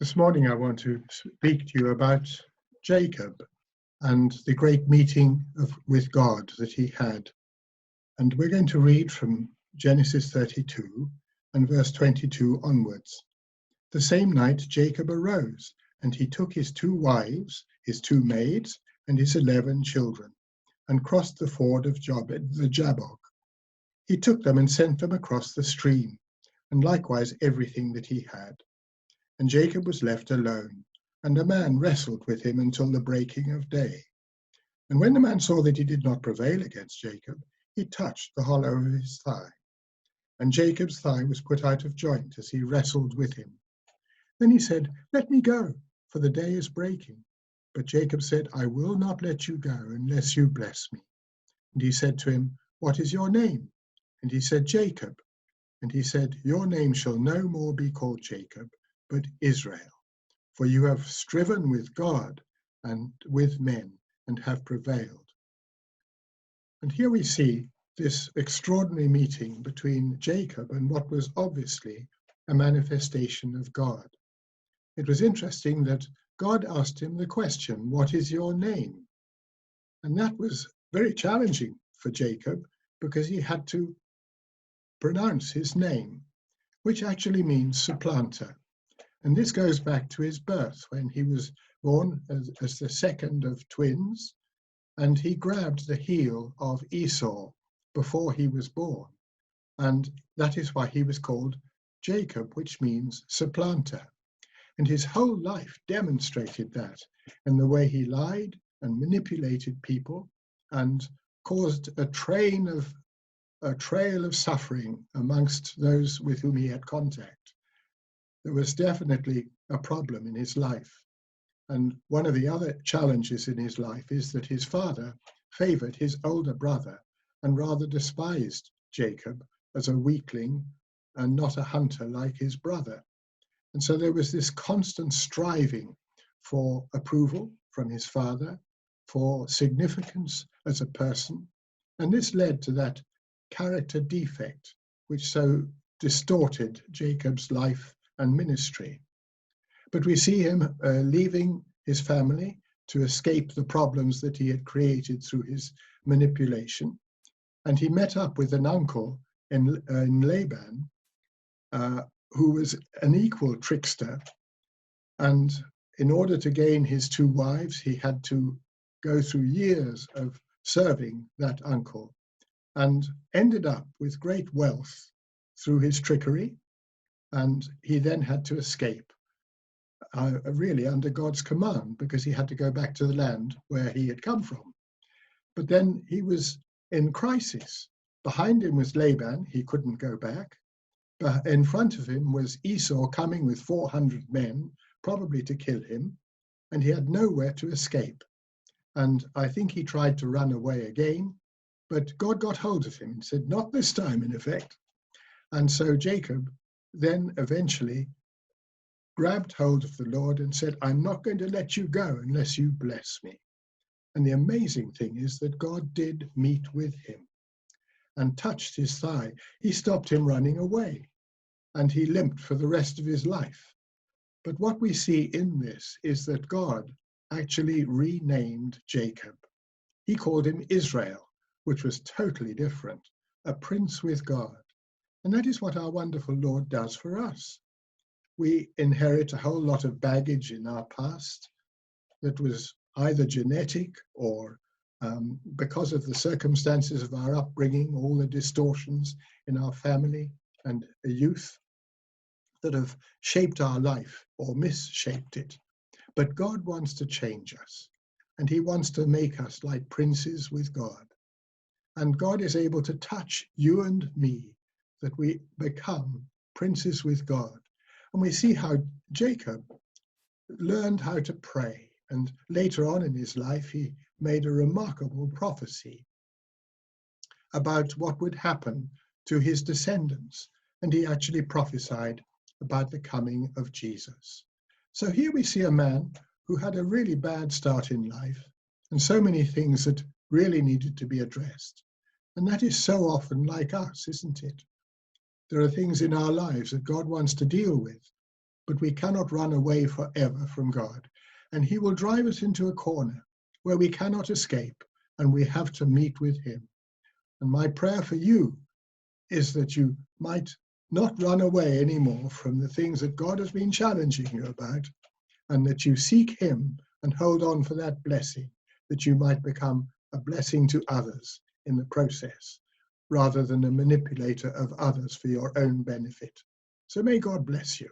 This morning I want to speak to you about Jacob and the great meeting with God that he had. And we're going to read from Genesis 32 and verse 22 onwards. The same night Jacob arose, and he took his 2 wives, his 2 maids, and his 11 children, and crossed the ford of the Jabbok. He took them and sent them across the stream, and likewise everything that he had. And Jacob was left alone, and a man wrestled with him until the breaking of day. And when the man saw that he did not prevail against Jacob, he touched the hollow of his thigh. And Jacob's thigh was put out of joint as he wrestled with him. Then he said, "Let me go, for the day is breaking." But Jacob said, "I will not let you go unless you bless me." And he said to him, "What is your name?" And he said, "Jacob." And he said, "Your name shall no more be called Jacob, but Israel, for you have striven with God and with men and have prevailed." And here we see this extraordinary meeting between Jacob and what was obviously a manifestation of God. It was interesting that God asked him the question, "What is your name?" And that was very challenging for Jacob because he had to pronounce his name, which actually means supplanter. And this goes back to his birth when he was born as the second of twins, and he grabbed the heel of Esau before he was born. And that is why he was called Jacob, which means supplanter. And his whole life demonstrated that in the way he lied and manipulated people and caused a trail of suffering amongst those with whom he had contact. There was definitely a problem in his life. And one of the other challenges in his life is that his father favored his older brother and rather despised Jacob as a weakling and not a hunter like his brother. And so there was this constant striving for approval from his father, for significance as a person. And this led to that character defect which so distorted Jacob's life and ministry. But we see him leaving his family to escape the problems that he had created through his manipulation. And he met up with an uncle in Laban, who was an equal trickster. And in order to gain his 2 wives, he had to go through years of serving that uncle and ended up with great wealth through his trickery. And he then had to escape, really under God's command, because he had to go back to the land where he had come from. But then he was in crisis. Behind him was Laban, he couldn't go back. But in front of him was Esau coming with 400 men, probably to kill him, and he had nowhere to escape. And I think he tried to run away again, but God got hold of him and said, "Not this time," in effect. And so Jacob then eventually grabbed hold of the Lord and said, "I'm not going to let you go unless you bless me." And the amazing thing is that God did meet with him and touched his thigh. He stopped him running away, and he limped for the rest of his life. But what we see in this is that God actually renamed Jacob. He called him Israel, which was totally different, a prince with God. And that is what our wonderful Lord does for us. We inherit a whole lot of baggage in our past that was either genetic or because of the circumstances of our upbringing, all the distortions in our family and youth that have shaped our life or misshaped it. But God wants to change us, and he wants to make us like princes with God. And God is able to touch you and me, that we become princes with God. And we see how Jacob learned how to pray. And later on in his life, he made a remarkable prophecy about what would happen to his descendants. And he actually prophesied about the coming of Jesus. So here we see a man who had a really bad start in life and so many things that really needed to be addressed. And that is so often like us, isn't it? There are things in our lives that God wants to deal with, but we cannot run away forever from God. And he will drive us into a corner where we cannot escape, and we have to meet with him. And my prayer for you is that you might not run away anymore from the things that God has been challenging you about, and that you seek him and hold on for that blessing, that you might become a blessing to others in the process, rather than a manipulator of others for your own benefit. So may God bless you.